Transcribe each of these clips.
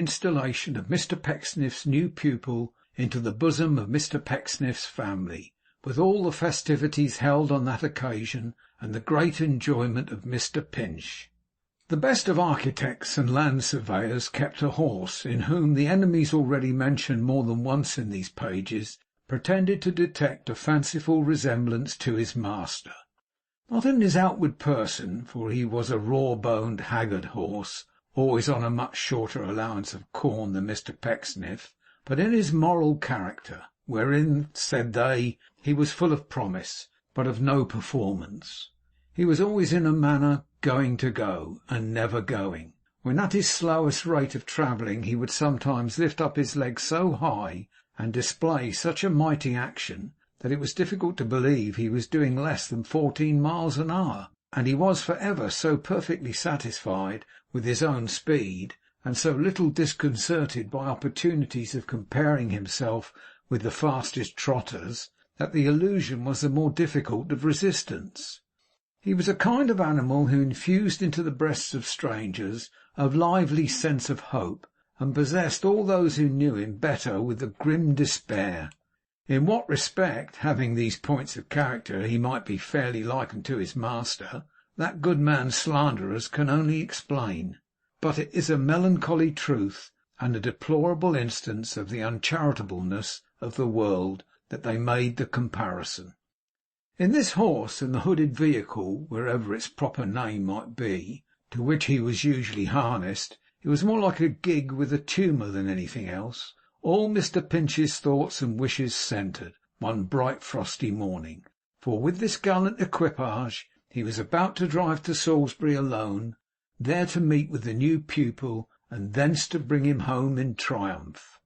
installation of Mr Pecksniff's new pupil into the bosom of Mr Pecksniff's family, with all the festivities held on that occasion, and the great enjoyment of Mr Pinch. The best of architects and land surveyors kept a horse, in whom the enemies already mentioned more than once in these pages pretended to detect a fanciful resemblance to his master. Not in his outward person, for he was a raw-boned, haggard horse, always on a much shorter allowance of corn than Mr Pecksniff, but in his moral character, wherein, said they, he was full of promise, but of no performance. He was always in a manner going to go, and never going. When at his slowest rate of travelling he would sometimes lift up his legs so high, and display such a mighty action, that it was difficult to believe he was doing less than 14 miles an hour, and he was for ever so perfectly satisfied with his own speed, and so little disconcerted by opportunities of comparing himself with the fastest trotters, that the illusion was the more difficult of resistance. He was a kind of animal who infused into the breasts of strangers a lively sense of hope, and possessed all those who knew him better with a grim despair. In what respect, having these points of character, he might be fairly likened to his master, that good man's slanderers can only explain. But it is a melancholy truth, and a deplorable instance of the uncharitableness of the world, that they made the comparison. In this horse and the hooded vehicle, wherever its proper name might be, to which he was usually harnessed, it was more like a gig with a tumour than anything else. All Mr Pinch's thoughts and wishes centred, one bright frosty morning. For with this gallant equipage he was about to drive to Salisbury alone, there to meet with the new pupil, and thence to bring him home in triumph.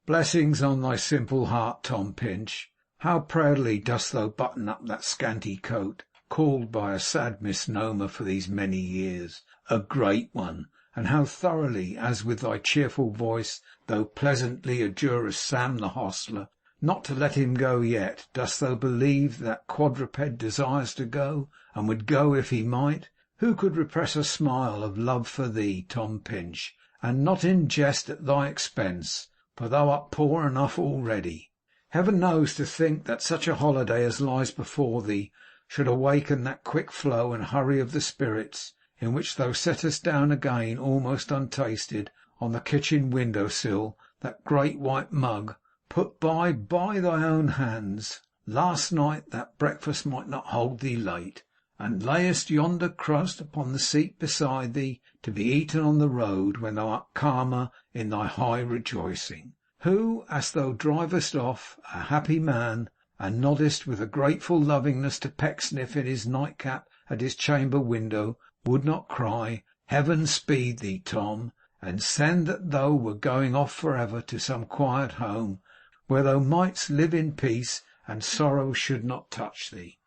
Blessings on thy simple heart, Tom Pinch! How proudly dost thou button up that scanty coat, called by a sad misnomer for these many years a great one, and how thoroughly, as with thy cheerful voice thou pleasantly adjurest Sam the hostler not to let him go yet, dost thou believe that quadruped desires to go, and would go if he might? Who could repress a smile of love for thee, Tom Pinch, and not in jest at thy expense, for thou art poor enough already? Heaven knows, to think that such a holiday as lies before thee should awaken that quick flow and hurry of the spirits, in which thou settest down again, almost untasted, on the kitchen window-sill, that great white mug, put by thy own hands last night, that breakfast might not hold thee late, and layest yonder crust upon the seat beside thee, to be eaten on the road when thou art calmer in thy high rejoicing. Who, as thou drivest off, a happy man, and noddest with a grateful lovingness to Pecksniff in his nightcap at his chamber window, would not cry, Heaven speed thee, Tom, and send that thou were going off for ever to some quiet home, where thou mightst live in peace, and sorrow should not touch thee.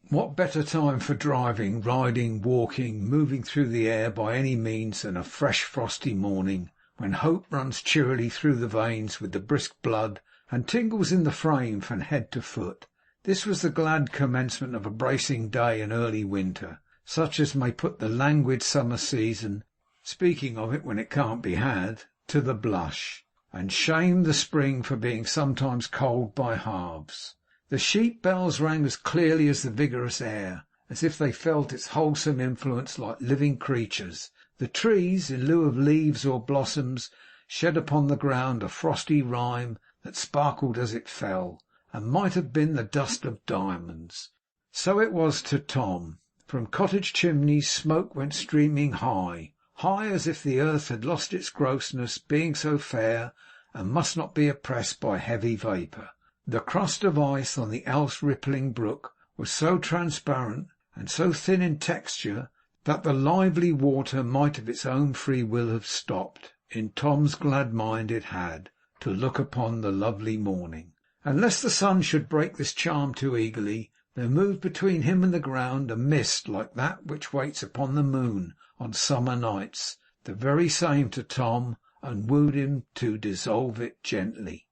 What better time for driving, riding, walking, moving through the air by any means than a fresh frosty morning, when hope runs cheerily through the veins with the brisk blood, and tingles in the frame from head to foot? This was the glad commencement of a bracing day in early winter, such as may put the languid summer season, speaking of it when it can't be had, to the blush, and shame the spring for being sometimes cold by halves. The sheep bells rang as clearly as the vigorous air, as if they felt its wholesome influence like living creatures. The trees, in lieu of leaves or blossoms, shed upon the ground a frosty rime that sparkled as it fell, and might have been the dust of diamonds. So it was to Tom. From cottage chimneys smoke went streaming high, high as if the earth had lost its grossness, being so fair, and must not be oppressed by heavy vapour. The crust of ice on the else rippling brook was so transparent and so thin in texture that the lively water might of its own free will have stopped. In Tom's glad mind it had, to look upon the lovely morning. And lest the sun should break this charm too eagerly, there moved between him and the ground a mist like that which waits upon the moon on summer nights, the very same to Tom, and wooed him to dissolve it gently.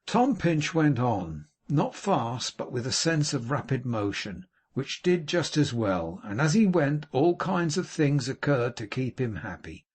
Tom Pinch went on, not fast, but with a sense of rapid motion, which did just as well, and as he went all kinds of things occurred to keep him happy.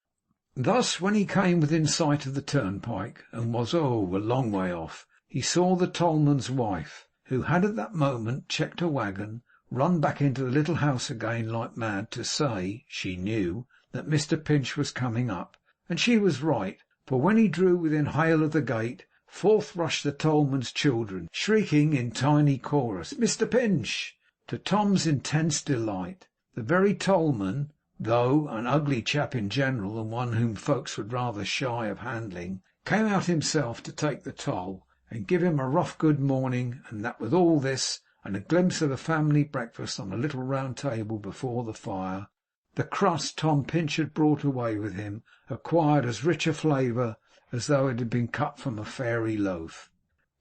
Thus, when he came within sight of the turnpike, and was a long way off, he saw the tollman's wife, who had at that moment checked her waggon, run back into the little house again like mad, to say, she knew, that Mr Pinch was coming up. And she was right, for when he drew within hail of the gate, forth rushed the tollman's children, shrieking in tiny chorus, "Mr Pinch!" to Tom's intense delight. The very tollman, though an ugly chap in general, and one whom folks would rather shy of handling, came out himself to take the toll, and give him a rough good morning, and that with all this, and a glimpse of a family breakfast on a little round table before the fire, the crust Tom Pinch had brought away with him acquired as rich a flavour as though it had been cut from a fairy loaf.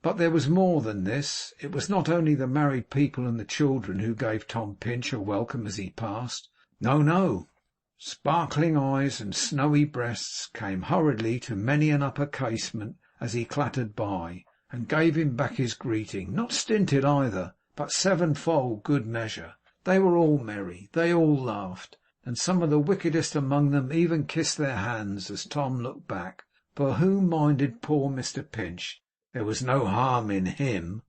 But there was more than this. It was not only the married people and the children who gave Tom Pinch a welcome as he passed. No, no. Sparkling eyes and snowy breasts came hurriedly to many an upper casement as he clattered by, and gave him back his greeting, not stinted either, but sevenfold good measure. They were all merry, they all laughed, and some of the wickedest among them even kissed their hands as Tom looked back. For whom minded poor Mr Pinch? There was no harm in him.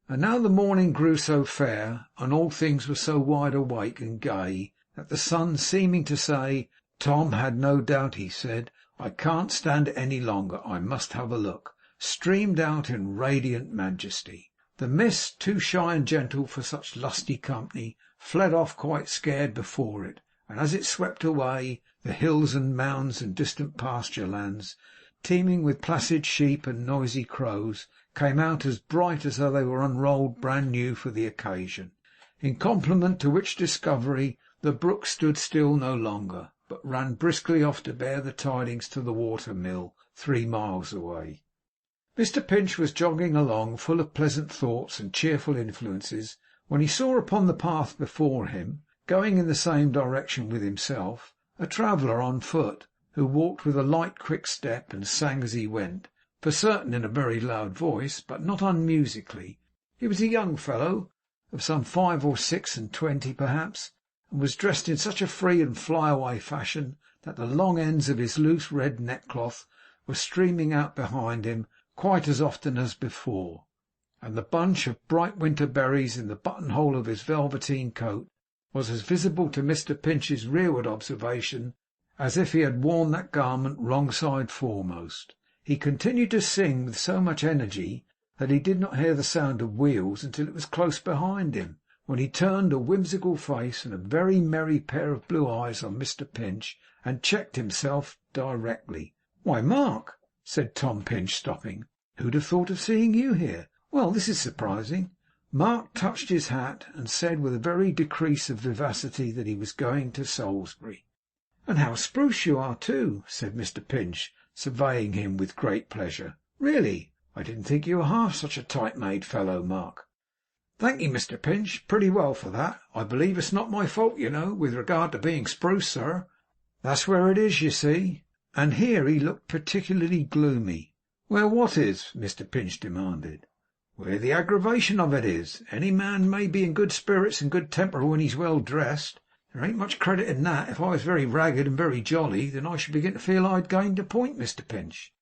And now the morning grew so fair, and all things were so wide awake and gay, that the sun, seeming to say, "Tom had no doubt," he said, "I can't stand it any longer. I must have a look," streamed out in radiant majesty. The mist, too shy and gentle for such lusty company, fled off quite scared before it, and as it swept away, the hills and mounds and distant pasture lands, teeming with placid sheep and noisy crows, came out as bright as though they were unrolled brand new for the occasion. In complement to which discovery, the brook stood still no longer, but ran briskly off to bear the tidings to the water mill 3 miles away. Mr Pinch was jogging along, full of pleasant thoughts and cheerful influences, when he saw upon the path before him, going in the same direction with himself, a traveller on foot, who walked with a light quick step, and sang as he went, for certain in a very loud voice, but not unmusically. He was a young fellow, of some 5 or 6 and 20 perhaps, and was dressed in such a free and fly-away fashion that the long ends of his loose red neckcloth were streaming out behind him quite as often as before, and the bunch of bright winter berries in the buttonhole of his velveteen coat was as visible to Mr Pinch's rearward observation as if he had worn that garment wrong side foremost. He continued to sing with so much energy that he did not hear the sound of wheels until it was close behind him, when he turned a whimsical face and a very merry pair of blue eyes on Mr Pinch, and checked himself directly. "Why, Mark," said Tom Pinch, stopping, "who'd have thought of seeing you here? Well, this is surprising." Mark touched his hat, and said with a very decrease of vivacity that he was going to Salisbury. "And how spruce you are too," said Mr Pinch, surveying him with great pleasure. "Really, I didn't think you were half such a tight-made fellow, Mark." "Thank you, Mr Pinch, pretty well for that. I believe it's not my fault, you know, with regard to being spruce, sir. That's where it is, you see." And here he looked particularly gloomy. "Where what is?" Mr Pinch demanded. "Where the aggravation of it is. Any man may be in good spirits and good temper when he's well dressed. There ain't much credit in that. If I was very ragged and very jolly, then I should begin to feel I'd gained a point, Mr Pinch."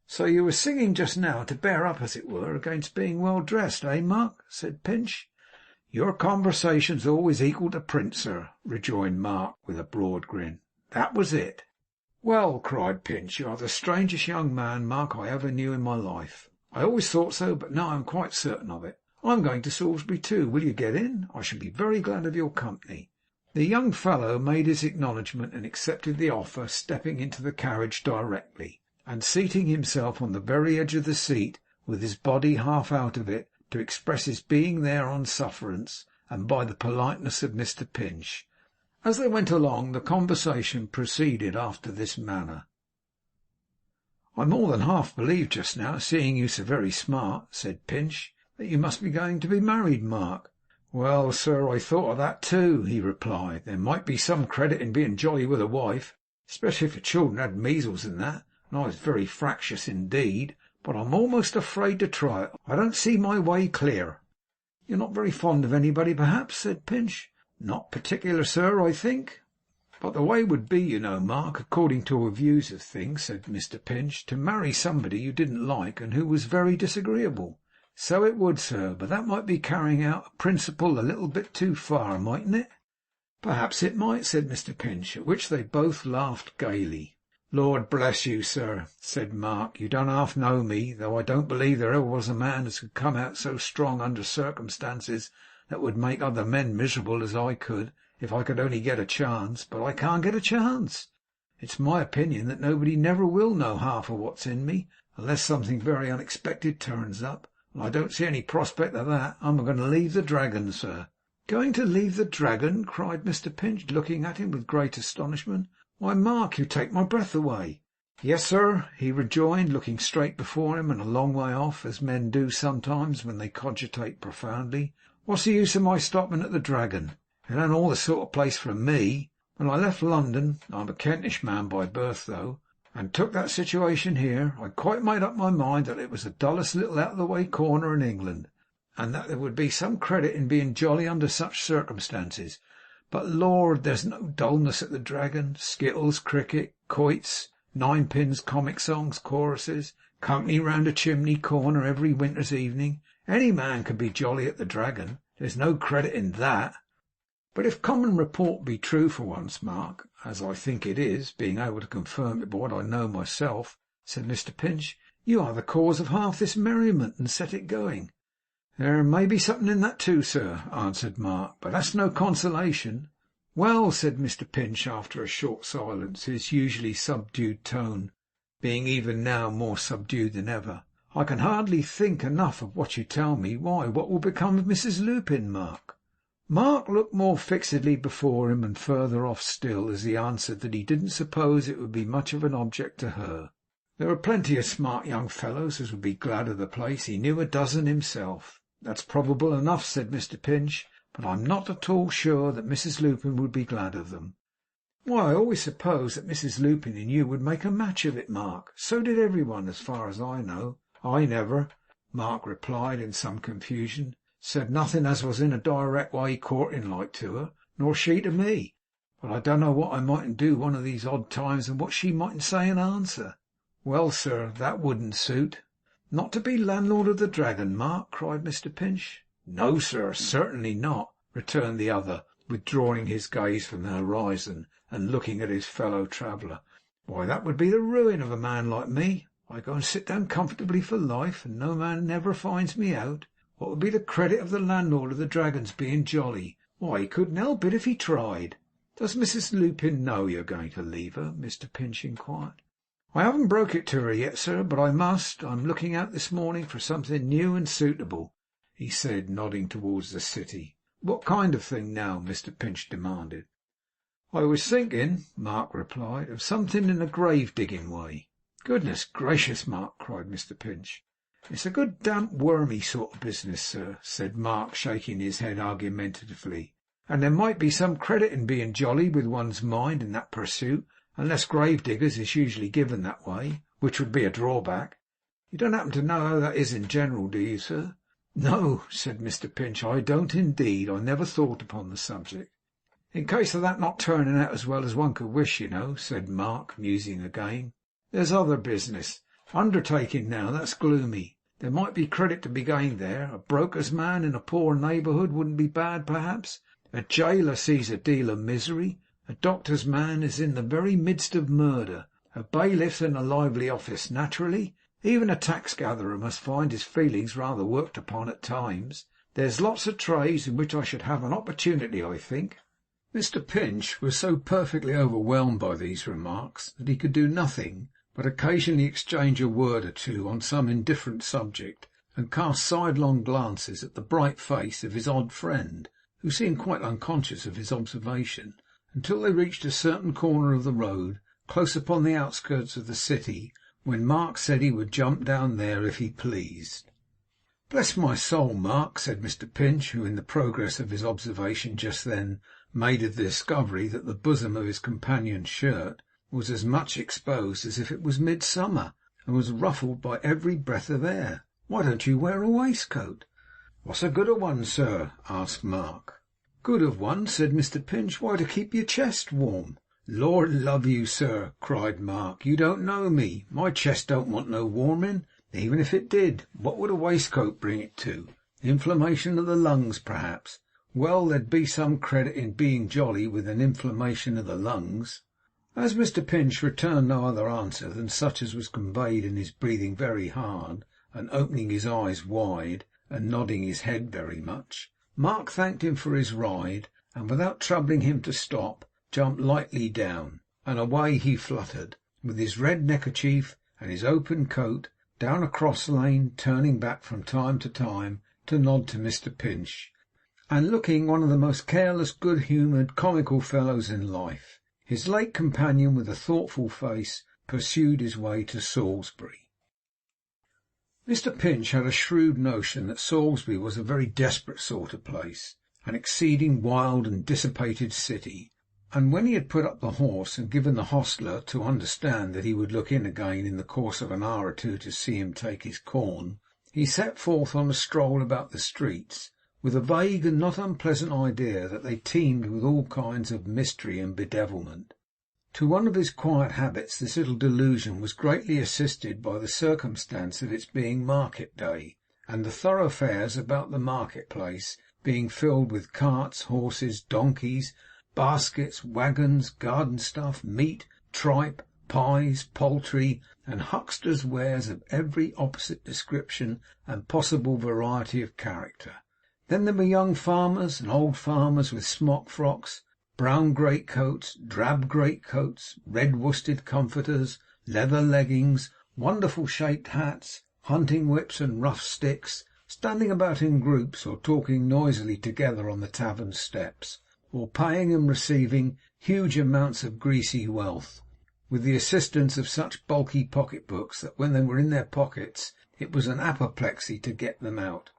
"So you were singing just now to bear up, as it were, against being well dressed, eh, Mark?" said Pinch. "Your conversation's always equal to print, sir," rejoined Mark with a broad grin. "That was it." "Well," cried Pinch, "you are the strangest young man, Mark, I ever knew in my life. I always thought so, but now I am quite certain of it. I'm going to Salisbury too. Will you get in? I shall be very glad of your company." The young fellow made his acknowledgment and accepted the offer, stepping into the carriage directly, and seating himself on the very edge of the seat, with his body half out of it, to express his being there on sufferance, and by the politeness of Mr Pinch. As they went along, the conversation proceeded after this manner. "I more than half believed just now, seeing you so very smart," said Pinch, "that you must be going to be married, Mark." "Well, sir, I thought of that too," he replied. "There might be some credit in being jolly with a wife, especially if the children had measles and that, and I was very fractious indeed. But I'm almost afraid to try it. I don't see my way clear." "You're not very fond of anybody, perhaps?" said Pinch. "Not particular, sir, I think." 'But the way would be, you know, Mark, according to your views of things,' said Mr Pinch, 'to marry somebody you didn't like, and who was very disagreeable.' 'So it would, sir, but that might be carrying out a principle a little bit too far, mightn't it?' 'Perhaps it might,' said Mr Pinch, at which they both laughed gaily. 'Lord bless you, sir,' said Mark, 'you don't half know me, though I don't believe there ever was a man as could come out so strong under circumstances that would make other men miserable as I could, if I could only get a chance. But I can't get a chance. It's my opinion that nobody never will know half of what's in me, unless something very unexpected turns up, and I don't see any prospect of that. I'm going to leave the Dragon, sir.' 'Going to leave the Dragon!' cried Mr Pinch, looking at him with great astonishment. 'Why, Mark, you take my breath away.' 'Yes, sir,' he rejoined, looking straight before him and a long way off, as men do sometimes when they cogitate profoundly. 'What's the use of my stopping at the Dragon? It ain't all the sort of place for me. When I left London, I'm a Kentish man by birth though, and took that situation here, I quite made up my mind that it was the dullest little out of the way corner in England, and that there would be some credit in being jolly under such circumstances. But Lord, there's no dullness at the Dragon. Skittles, cricket, quoits, ninepins, comic songs, choruses, company round a chimney corner every winter's evening. Any man can be jolly at the Dragon. There's no credit in that.' 'But if common report be true for once, Mark, as I think it is, being able to confirm it by what I know myself,' said Mr Pinch, 'you are the cause of half this merriment, and set it going.' 'There may be something in that too, sir,' answered Mark, 'but that's no consolation.' 'Well,' said Mr Pinch, after a short silence, his usually subdued tone being even now more subdued than ever, 'I can hardly think enough of what you tell me. Why, what will become of Mrs Lupin, Mark?' Mark looked more fixedly before him and further off still, as he answered that he didn't suppose it would be much of an object to her. There were plenty of smart young fellows as would be glad of the place. He knew a dozen himself. 'That's probable enough,' said Mr Pinch, 'but I'm not at all sure that Mrs Lupin would be glad of them.' 'Why, I always supposed that Mrs Lupin and you would make a match of it, Mark. So did every one, as far as I know.' 'I never,' Mark replied in some confusion, 'said nothing as was in a direct way courting like to her, nor she to me. But I don't know what I mightn't do one of these odd times, and what she mightn't say in answer.' 'Well, sir, that wouldn't suit.' 'Not to be landlord of the Dragon, Mark?' cried Mr Pinch. 'No, sir, certainly not,' returned the other, withdrawing his gaze from the horizon and looking at his fellow traveller. 'Why, that would be the ruin of a man like me. I go and sit down comfortably for life, and no man never finds me out. What would be the credit of the landlord of the Dragon's being jolly? Why, he couldn't help it if he tried.' 'Does Mrs Lupin know you're going to leave her?' Mr Pinch inquired. 'I haven't broke it to her yet, sir, but I must. I'm looking out this morning for something new and suitable,' he said, nodding towards the city. 'What kind of thing now?' Mr Pinch demanded. 'I was thinking,' Mark replied, 'of something in a grave digging way.' 'Goodness gracious, Mark!' cried Mr Pinch. 'It's a good damp wormy sort of business, sir,' said Mark, shaking his head argumentatively, 'and there might be some credit in being jolly with one's mind in that pursuit, unless grave diggers is usually given that way, which would be a drawback. You don't happen to know how that is in general, do you, sir?' 'No,' said Mr Pinch, 'I don't indeed. I never thought upon the subject.' 'In case of that not turning out as well as one could wish, you know,' said Mark, musing again, 'there's other business. Undertaking now, that's gloomy. There might be credit to be gained there. A broker's man in a poor neighbourhood wouldn't be bad, perhaps. A jailer sees a deal of misery. A doctor's man is in the very midst of murder. A bailiff's in a lively office, naturally. Even a tax gatherer must find his feelings rather worked upon at times. There's lots of trades in which I should have an opportunity, I think.' Mr Pinch was so perfectly overwhelmed by these remarks that he could do nothing but occasionally exchange a word or two on some indifferent subject, and cast sidelong glances at the bright face of his odd friend, who seemed quite unconscious of his observation, until they reached a certain corner of the road, close upon the outskirts of the city, when Mark said he would jump down there if he pleased. 'Bless my soul, Mark,' said Mr Pinch, who in the progress of his observation just then made the discovery that the bosom of his companion's shirt was as much exposed as if it was midsummer, and was ruffled by every breath of air, 'why don't you wear a waistcoat?' 'What's a good of one, sir?' asked Mark. 'Good of one,' said Mr Pinch. 'Why, to keep your chest warm. 'Lord love you, sir,' cried Mark, 'you don't know me. My chest don't want no warming. Even if it did, what would a waistcoat bring it to? Inflammation of the lungs, perhaps. Well, there'd be some credit in being jolly with an inflammation of the lungs.' As Mr Pinch returned no other answer than such as was conveyed in his breathing very hard, and opening his eyes wide, and nodding his head very much, Mark thanked him for his ride, and without troubling him to stop, jumped lightly down, and away he fluttered, with his red neckerchief and his open coat, down a cross lane, turning back from time to time to nod to Mr Pinch, and looking one of the most careless, good-humoured, comical fellows in life. His late companion, with a thoughtful face, pursued his way to Salisbury. Mr Pinch had a shrewd notion that Salisbury was a very desperate sort of place, an exceeding wild and dissipated city, and when he had put up the horse and given the hostler to understand that he would look in again in the course of an hour or two to see him take his corn, he set forth on a stroll about the streets, with a vague and not unpleasant idea that they teemed with all kinds of mystery and bedevilment. To one of his quiet habits this little delusion was greatly assisted by the circumstance of its being market day, and the thoroughfares about the market place being filled with carts, horses, donkeys, baskets, waggons, garden stuff, meat, tripe, pies, poultry, and hucksters' wares of every opposite description and possible variety of character. Then there were young farmers and old farmers with smock frocks, brown greatcoats, drab greatcoats, red worsted comforters, leather leggings, wonderful shaped hats, hunting whips and rough sticks, standing about in groups, or talking noisily together on the tavern steps, or paying and receiving huge amounts of greasy wealth, with the assistance of such bulky pocket books that when they were in their pockets it was an apoplexy to get them out,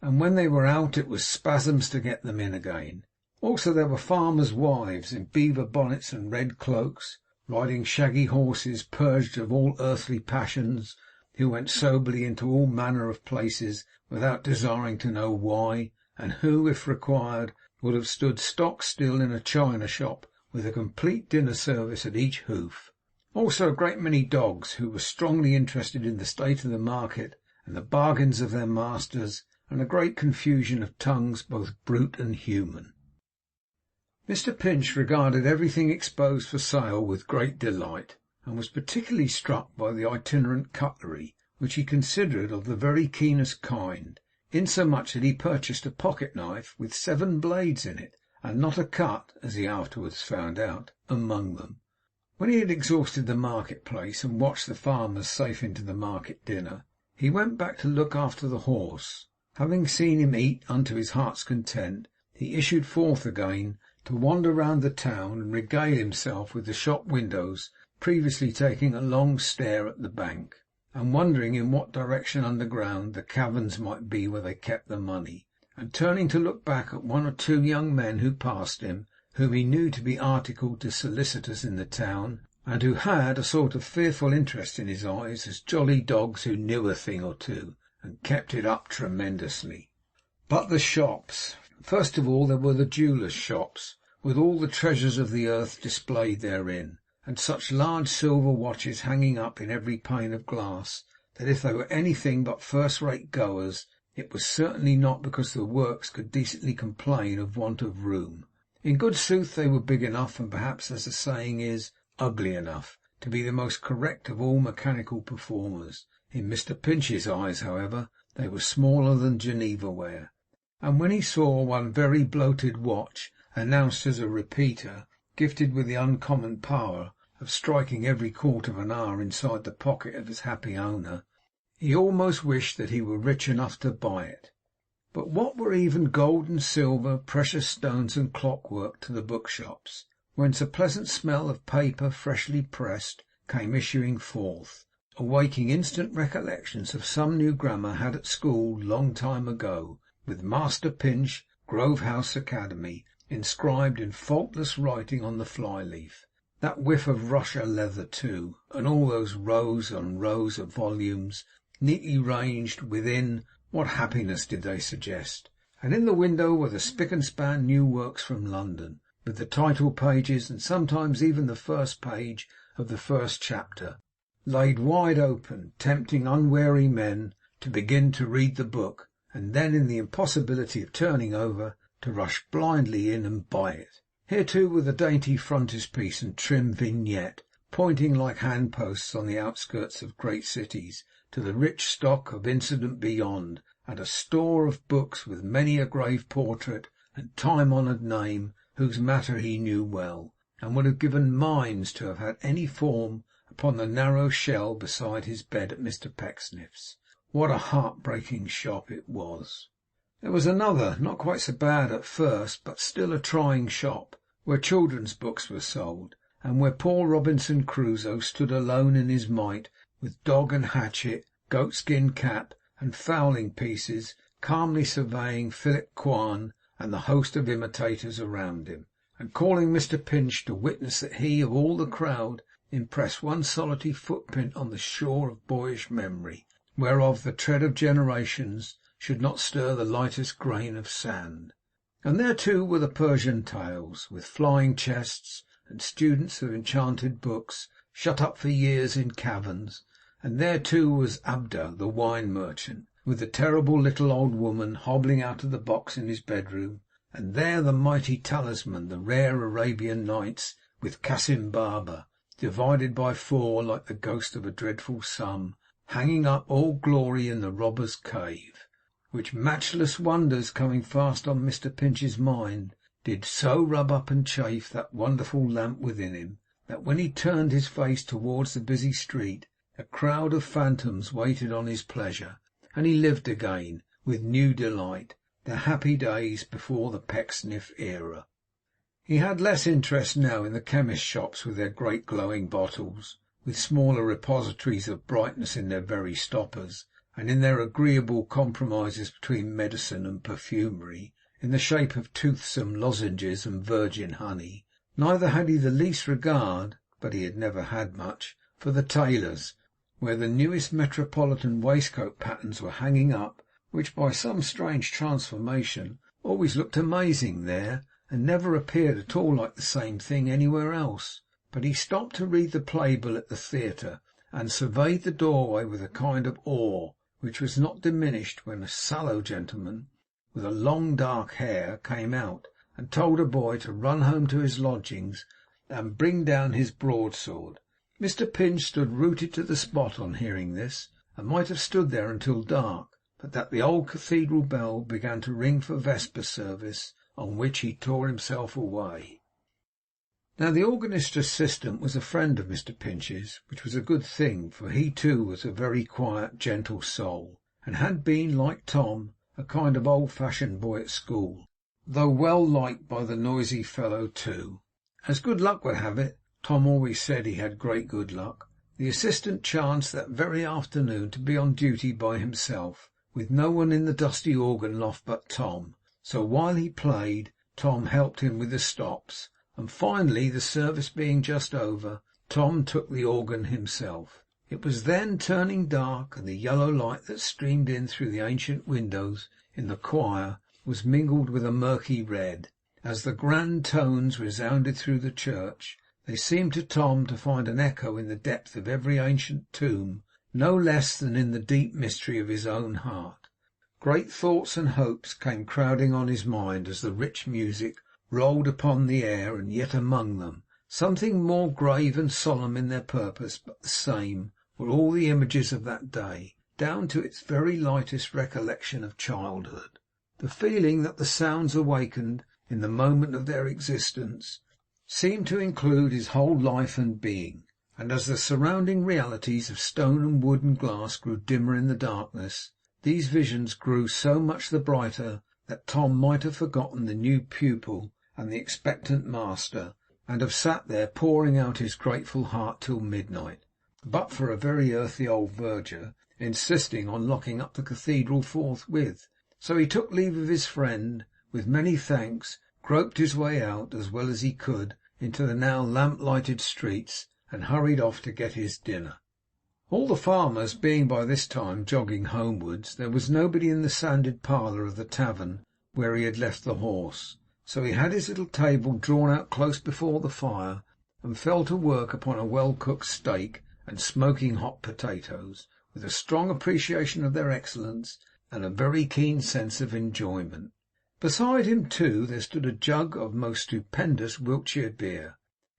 and when they were out it was spasms to get them in again. Also there were farmers' wives in beaver bonnets and red cloaks, riding shaggy horses purged of all earthly passions, who went soberly into all manner of places without desiring to know why, and who, if required, would have stood stock still in a china shop with a complete dinner service at each hoof. Also a great many dogs, who were strongly interested in the state of the market and the bargains of their masters, and a great confusion of tongues, both brute and human. Mr Pinch regarded everything exposed for sale with great delight, and was particularly struck by the itinerant cutlery, which he considered of the very keenest kind, insomuch that he purchased a pocket knife with 7 blades in it, and not a cut, as he afterwards found out, among them. When he had exhausted the market place, and watched the farmers safe into the market dinner, he went back to look after the horse. Having seen him eat unto his heart's content, he issued forth again to wander round the town and regale himself with the shop windows, previously taking a long stare at the bank, and wondering in what direction underground the caverns might be where they kept the money, and turning to look back at 1 or 2 young men who passed him, whom he knew to be articled to solicitors in the town, and who had a sort of fearful interest in his eyes as jolly dogs who knew a thing or two, and kept it up tremendously. But the shops. First of all there were the jewellers' shops, with all the treasures of the earth displayed therein, and such large silver watches hanging up in every pane of glass, that if they were anything but first-rate goers, it was certainly not because the works could decently complain of want of room. In good sooth they were big enough, and perhaps, as the saying is, ugly enough, to be the most correct of all mechanical performers. In Mr Pinch's eyes, however, they were smaller than Geneva ware, and when he saw one very bloated watch, announced as a repeater, gifted with the uncommon power of striking every quarter of an hour inside the pocket of its happy owner, he almost wished that he were rich enough to buy it. But what were even gold and silver, precious stones and clockwork to the bookshops, whence a pleasant smell of paper freshly pressed came issuing forth, awaking instant recollections of some new grammar had at school long time ago, with Master Pinch, Grove House Academy, inscribed in faultless writing on the fly-leaf. That whiff of Russia leather too, and all those rows on rows of volumes, neatly ranged within, what happiness did they suggest! And in the window were the spick and span new works from London, with the title pages, and sometimes even the first page of the first chapter, laid wide open, tempting unwary men to begin to read the book, and then, in the impossibility of turning over, to rush blindly in and buy it. Here too were the dainty frontispiece and trim vignette, pointing like handposts on the outskirts of great cities to the rich stock of incident beyond, and a store of books with many a grave portrait and time-honoured name, whose matter he knew well, and would have given mines to have had any form upon the narrow shell beside his bed at Mr Pecksniff's. What a heart-breaking shop it was! There was another, not quite so bad at first, but still a trying shop, where children's books were sold, and where poor Robinson Crusoe stood alone in his might, with dog and hatchet, goatskin cap, and fowling pieces, calmly surveying Philip Quarn and the host of imitators around him, and calling Mr Pinch to witness that he, of all the crowd, impressed one solitary footprint on the shore of boyish memory, whereof the tread of generations should not stir the lightest grain of sand. And there too were the Persian tales, with flying chests, and students of enchanted books, shut up for years in caverns. And there too was Abdah, the wine merchant, with the terrible little old woman hobbling out of the box in his bedroom. And there the mighty talisman, the rare Arabian Nights, with Cassim Baba, divided by four like the ghost of a dreadful sum, hanging up all glory in the robber's cave. Which matchless wonders, coming fast on Mr Pinch's mind, did so rub up and chafe that wonderful lamp within him, that when he turned his face towards the busy street, a crowd of phantoms waited on his pleasure, and he lived again, with new delight, the happy days before the Pecksniff era. He had less interest now in the chemist shops with their great glowing bottles, with smaller repositories of brightness in their very stoppers, and in their agreeable compromises between medicine and perfumery, in the shape of toothsome lozenges and virgin honey. Neither had he the least regard, but he had never had much, for the tailors, where the newest metropolitan waistcoat patterns were hanging up, which by some strange transformation always looked amazing there, and never appeared at all like the same thing anywhere else. But he stopped to read the playbill at the theatre, and surveyed the doorway with a kind of awe, which was not diminished when a sallow gentleman with a long dark hair came out, and told a boy to run home to his lodgings and bring down his broadsword. Mr Pinch stood rooted to the spot on hearing this, and might have stood there until dark, but that the old cathedral bell began to ring for Vespers service, on which he tore himself away. Now the organist's assistant was a friend of Mr Pinch's, which was a good thing, for he too was a very quiet, gentle soul, and had been, like Tom, a kind of old-fashioned boy at school, though well liked by the noisy fellow too. As good luck would have it, Tom always said he had great good luck, the assistant chanced that very afternoon to be on duty by himself, with no one in the dusty organ loft but Tom. So while he played, Tom helped him with the stops, and finally, the service being just over, Tom took the organ himself. It was then turning dark, and the yellow light that streamed in through the ancient windows in the choir was mingled with a murky red. As the grand tones resounded through the church, they seemed to Tom to find an echo in the depth of every ancient tomb, no less than in the deep mystery of his own heart. Great thoughts and hopes came crowding on his mind as the rich music rolled upon the air, and yet among them, something more grave and solemn in their purpose, but the same, were all the images of that day, down to its very lightest recollection of childhood. The feeling that the sounds awakened in the moment of their existence seemed to include his whole life and being, and as the surrounding realities of stone and wood and glass grew dimmer in the darkness, these visions grew so much the brighter that Tom might have forgotten the new pupil and the expectant master, and have sat there pouring out his grateful heart till midnight, but for a very earthy old verger insisting on locking up the cathedral forthwith. So he took leave of his friend, with many thanks, groped his way out, as well as he could, into the now lamp-lighted streets, and hurried off to get his dinner. All the farmers being by this time jogging homewards, there was nobody in the sanded parlour of the tavern where he had left the horse. So he had his little table drawn out close before the fire, and fell to work upon a well-cooked steak and smoking hot potatoes, with a strong appreciation of their excellence and a very keen sense of enjoyment. Beside him, too, there stood a jug of most stupendous Wiltshire beer,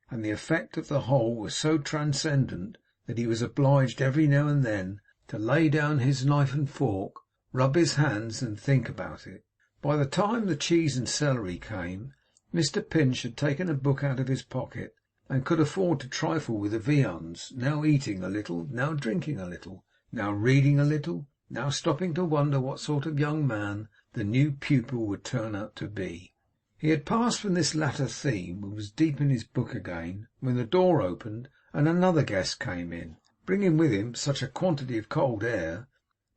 and the effect of the whole was so transcendent that he was obliged every now and then to lay down his knife and fork, rub his hands, and think about it. By the time the cheese and celery came, Mr Pinch had taken a book out of his pocket, and could afford to trifle with the viands, now eating a little, now drinking a little, now reading a little, now stopping to wonder what sort of young man the new pupil would turn out to be. He had passed from this latter theme, and was deep in his book again, when the door opened, and another guest came in, bringing with him such a quantity of cold air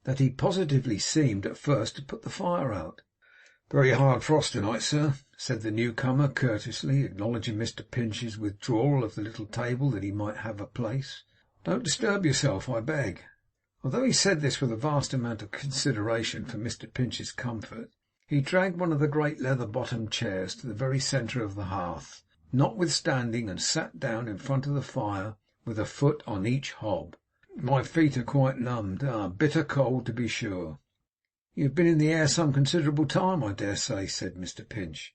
that he positively seemed at first to put the fire out. "Very hard frost to-night, sir," said the newcomer, courteously acknowledging Mr Pinch's withdrawal of the little table that he might have a place. "Don't disturb yourself, I beg." Although he said this with a vast amount of consideration for Mr Pinch's comfort, he dragged one of the great leather-bottomed chairs to the very centre of the hearth, notwithstanding, and sat down in front of the fire with a foot on each hob. "My feet are quite numbed. Bitter cold, to be sure." "You have been in the air some considerable time, I dare say," said Mr Pinch.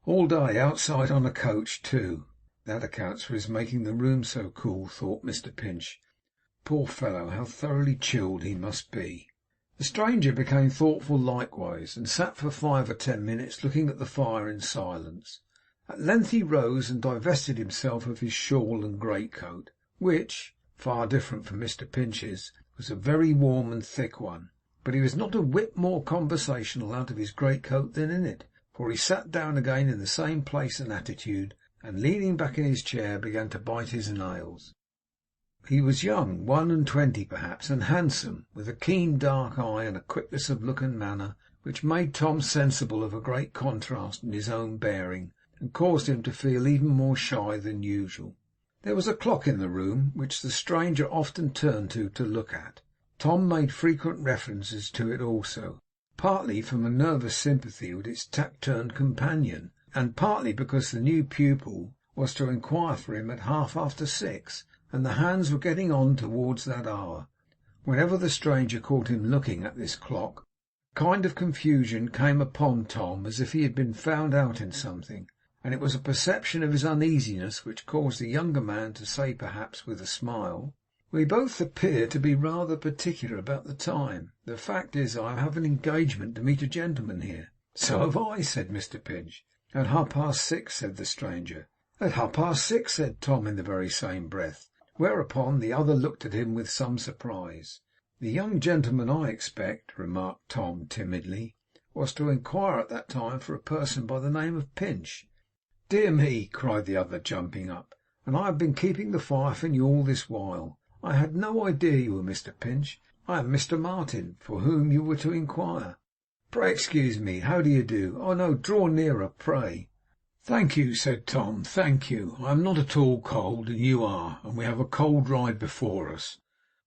"All day. Outside on a coach, too." That accounts for his making the room so cool, thought Mr Pinch. Poor fellow, how thoroughly chilled he must be. The stranger became thoughtful likewise, and sat for 5 or 10 minutes looking at the fire in silence. At length he rose and divested himself of his shawl and greatcoat, which, far different from Mr Pinch's, was a very warm and thick one. But he was not a whit more conversational out of his greatcoat than in it, for he sat down again in the same place and attitude, and leaning back in his chair began to bite his nails. He was young, 21 perhaps, and handsome, with a keen dark eye and a quickness of look and manner which made Tom sensible of a great contrast in his own bearing, and caused him to feel even more shy than usual. There was a clock in the room, which the stranger often turned to look at. Tom made frequent references to it also, partly from a nervous sympathy with its taciturn companion, and partly because the new pupil was to inquire for him at 6:30, and the hands were getting on towards that hour. Whenever the stranger caught him looking at this clock, a kind of confusion came upon Tom, as if he had been found out in something, and it was a perception of his uneasiness which caused the younger man to say, perhaps with a smile, "We both appear to be rather particular about the time. The fact is, I have an engagement to meet a gentleman here." "So have I," said Mr Pinch. "At 6:30, said the stranger. "At 6:30, said Tom in the very same breath. Whereupon the other looked at him with some surprise. "The young gentleman, I expect," remarked Tom timidly, "was to inquire at that time for a person by the name of Pinch." "Dear me!" cried the other, jumping up. "And I have been keeping the fire from you all this while. I had no idea you were Mr Pinch. I am Mr Martin, for whom you were to inquire. Pray excuse me. How do you do? Oh no, draw nearer, pray." "Thank you," said Tom, "thank you. I am not at all cold, and you are, and we have a cold ride before us."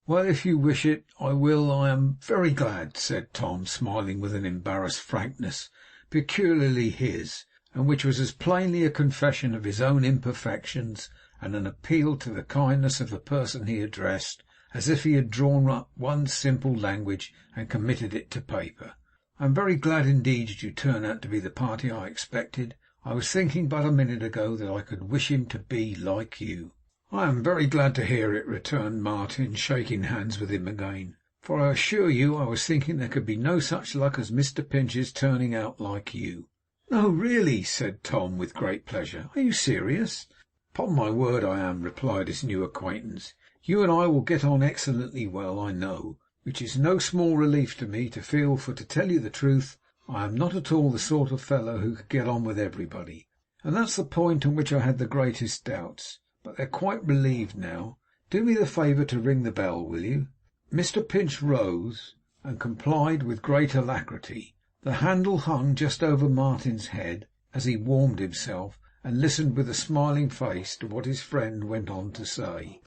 "Well, if you wish it, I will. I am very glad," said Tom, smiling with an embarrassed frankness peculiarly his, and which was as plainly a confession of his own imperfections and an appeal to the kindness of the person he addressed, as if he had drawn up one simple language and committed it to paper. "I am very glad indeed that you turn out to be the party I expected. I was thinking but a minute ago that I could wish him to be like you." "I am very glad to hear it," returned Martin, shaking hands with him again, "for I assure you I was thinking there could be no such luck as Mr Pinch's turning out like you." "No, really," said Tom, with great pleasure. "Are you serious?" "Upon my word I am," replied his new acquaintance. "You and I will get on excellently well, I know, which is no small relief to me to feel, for to tell you the truth, I am not at all the sort of fellow who could get on with everybody, and that's the point on which I had the greatest doubts. But they're quite relieved now. Do me the favour to ring the bell, will you?" Mr Pinch rose and complied with great alacrity. The handle hung just over Martin's head as he warmed himself, and listened with a smiling face to what his friend went on to say.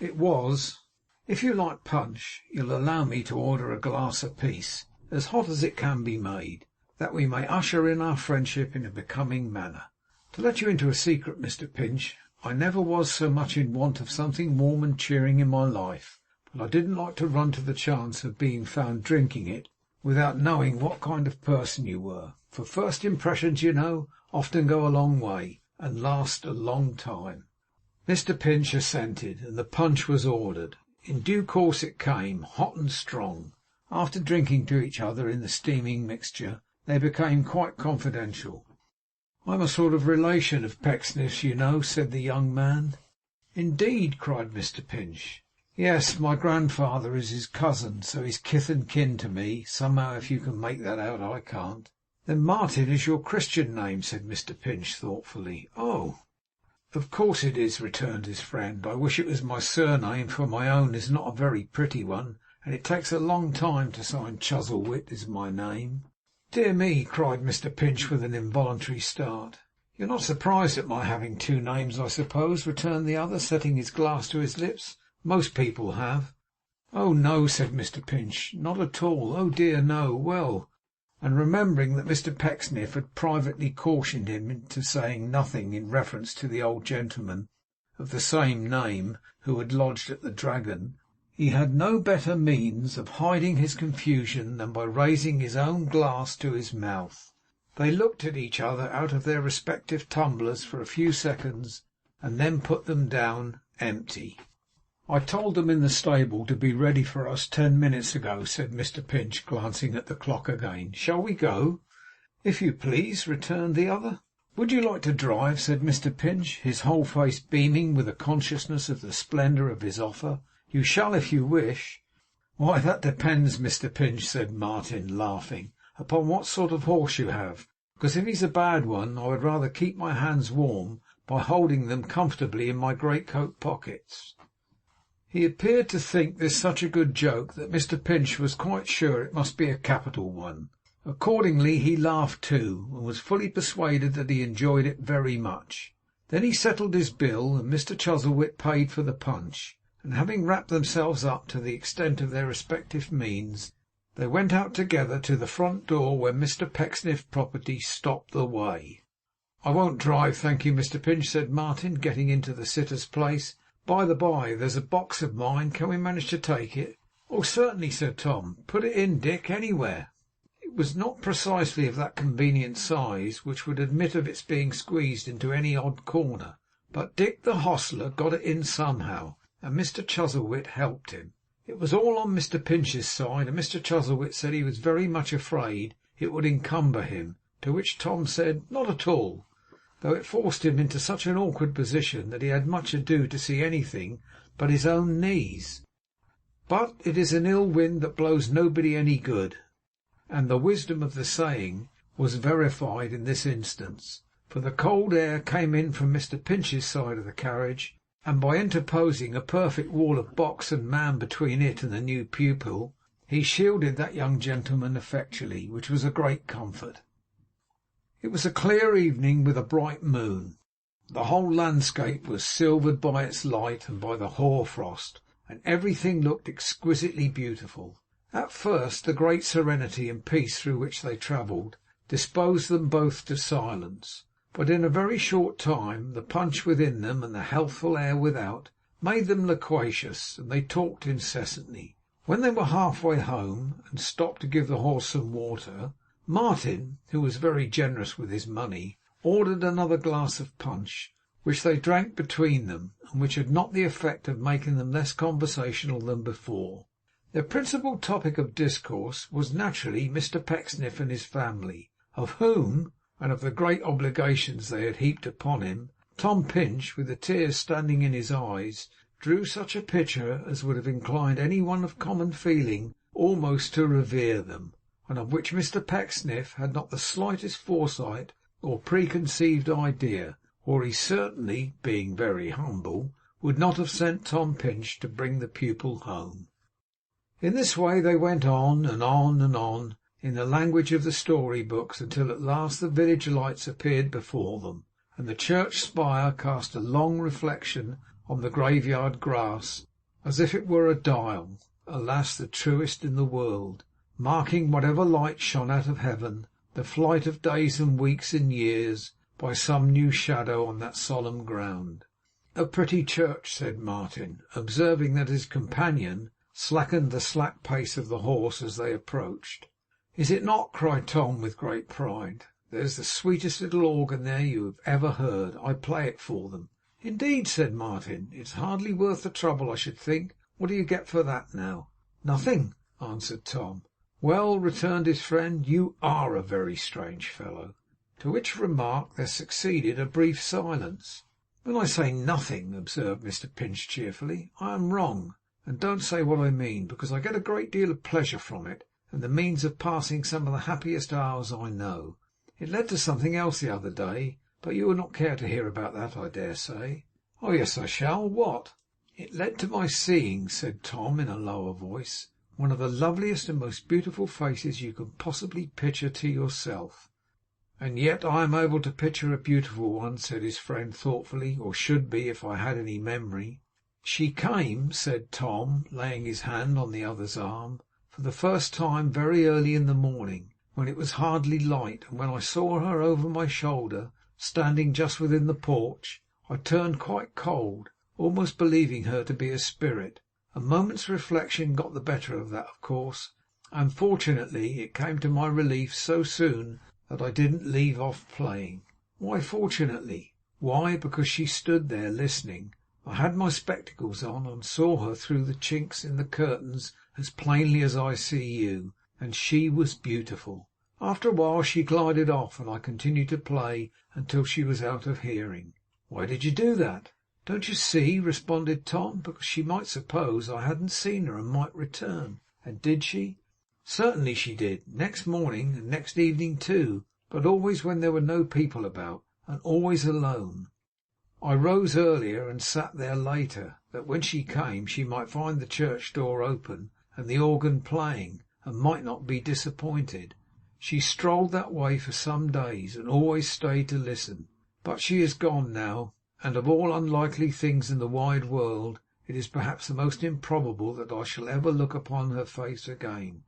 It was, "If you like punch, you'll allow me to order a glass apiece, as hot as it can be made. that we may usher in our friendship in a becoming manner. To let you into a secret, Mr Pinch, I never was so much in want of something warm and cheering in my life, but I didn't like to run to the chance of being found drinking it without knowing what kind of person you were, for first impressions, you know, often go a long way, and last a long time. Mr Pinch assented, and the punch was ordered. In due course it came, hot and strong. After drinking to each other in the steaming mixture, they became quite confidential. "I'm a sort of relation of Pecksniff's, you know," said the young man. "Indeed!" cried Mr Pinch. "Yes, my grandfather is his cousin, so he's kith and kin to me, somehow, if you can make that out. I can't." "Then Martin is your Christian name?" said Mr Pinch, thoughtfully. "Oh!" "Of course it is," returned his friend. "I wish it was my surname, for my own is not a very pretty one, and it takes a long time to sign. Chuzzlewit is my name." "Dear me!" cried Mr Pinch, with an involuntary start. "You're not surprised at my having two names, I suppose?" returned the other, setting his glass to his lips. "Most people have." "Oh no," said Mr Pinch, "not at all. Oh dear, no. Well," and remembering that Mr Pecksniff had privately cautioned him into saying nothing in reference to the old gentleman of the same name who had lodged at the Dragon, he had no better means of hiding his confusion than by raising his own glass to his mouth. They looked at each other out of their respective tumblers for a few seconds, and then put them down empty. "I told them in the stable to be ready for us 10 minutes ago," said Mr Pinch, glancing at the clock again. "Shall we go?" "If you please," returned the other. "Would you like to drive?" said Mr Pinch, his whole face beaming with a consciousness of the splendour of his offer. "You shall if you wish." "Why, that depends, Mr Pinch," said Martin, laughing, "upon what sort of horse you have, because if he's a bad one, I would rather keep my hands warm by holding them comfortably in my greatcoat pockets." He appeared to think this such a good joke that Mr Pinch was quite sure it must be a capital one. Accordingly he laughed too, and was fully persuaded that he enjoyed it very much. Then he settled his bill, and Mr Chuzzlewit paid for the punch, and having wrapped themselves up to the extent of their respective means, they went out together to the front door, where Mr Pecksniff's property stopped the way. "I won't drive, thank you, Mr Pinch," said Martin, getting into the sitter's place. "By the by, there's a box of mine. Can we manage to take it?" "Oh, certainly," said Tom. "Put it in, Dick, anywhere." It was not precisely of that convenient size which would admit of its being squeezed into any odd corner, but Dick the hostler got it in somehow, and Mr Chuzzlewit helped him. It was all on Mr Pinch's side, and Mr Chuzzlewit said he was very much afraid it would encumber him, to which Tom said, "Not at all," though it forced him into such an awkward position that he had much ado to see anything but his own knees. But it is an ill wind that blows nobody any good, and the wisdom of the saying was verified in this instance, for the cold air came in from Mr Pinch's side of the carriage, and by interposing a perfect wall of box and man between it and the new pupil, he shielded that young gentleman effectually, which was a great comfort. It was a clear evening with a bright moon. The whole landscape was silvered by its light and by the hoar frost, and everything looked exquisitely beautiful. At first the great serenity and peace through which they travelled disposed them both to silence, but in a very short time the punch within them and the healthful air without made them loquacious, and they talked incessantly. When they were halfway home, and stopped to give the horse some water, Martin, who was very generous with his money, ordered another glass of punch, which they drank between them, and which had not the effect of making them less conversational than before. Their principal topic of discourse was naturally Mr Pecksniff and his family, of whom, and of the great obligations they had heaped upon him, Tom Pinch, with the tears standing in his eyes, drew such a picture as would have inclined any one of common feeling almost to revere them, and of which Mr Pecksniff had not the slightest foresight or preconceived idea, or he certainly, being very humble, would not have sent Tom Pinch to bring the pupil home. In this way they went on, and on, and on, in the language of the story books, until at last the village lights appeared before them, and the church spire cast a long reflection on the graveyard grass, as if it were a dial, alas, the truest in the world, marking whatever light shone out of heaven, the flight of days and weeks and years, by some new shadow on that solemn ground. A pretty church, said Martin, observing that his companion slackened the slack pace of the horse as they approached. Is it not? Cried Tom with great pride. There's the sweetest little organ there you have ever heard. I play it for them. Indeed, said Martin. It's hardly worth the trouble, I should think. What do you get for that now? Nothing, answered Tom. Well, returned his friend, you are a very strange fellow. To which remark there succeeded a brief silence. When I say nothing, observed Mr. Pinch cheerfully, I am wrong, and don't say what I mean, because I get a great deal of pleasure from it, and the means of passing some of the happiest hours I know. It led to something else the other day, but you will not care to hear about that, I dare say. Oh yes, I shall. What? It led to my seeing, said Tom in a lower voice, one of the loveliest and most beautiful faces you can possibly picture to yourself. And yet I am able to picture a beautiful one, said his friend thoughtfully, or should be if I had any memory. She came, said Tom, laying his hand on the other's arm, for the first time very early in the morning, when it was hardly light, and when I saw her over my shoulder, standing just within the porch, I turned quite cold, almost believing her to be a spirit. A moment's reflection got the better of that, of course, and fortunately it came to my relief so soon that I didn't leave off playing. Why fortunately? Why, because she stood there listening. I had my spectacles on, and saw her through the chinks in the curtains as plainly as I see you, and she was beautiful. After a while she glided off, and I continued to play until she was out of hearing. Why did you do that? Don't you see, responded Tom, because she might suppose I hadn't seen her and might return. And did she? Certainly she did, next morning and next evening too, but always when there were no people about, and always alone. I rose earlier and sat there later, that when she came she might find the church door open and the organ playing, and might not be disappointed. She strolled that way for some days, and always stayed to listen. But she is gone now, and of all unlikely things in the wide world, it is perhaps the most improbable that I shall ever look upon her face again.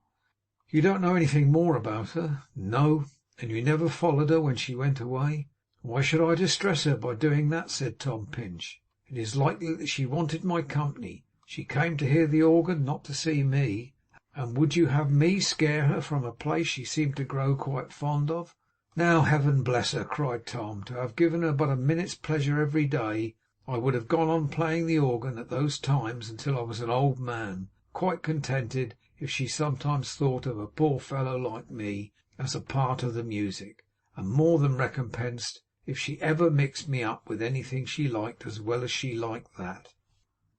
You don't know anything more about her? No. And you never followed her when she went away? Why should I distress her by doing that? Said Tom Pinch. It is likely that she wanted my company. She came to hear the organ, not to see me. And would you have me scare her from a place she seemed to grow quite fond of? Now, heaven bless her, cried Tom, to have given her but a minute's pleasure every day, I would have gone on playing the organ at those times until I was an old man, quite contented if she sometimes thought of a poor fellow like me as a part of the music, and more than recompensed if she ever mixed me up with anything she liked as well as she liked that.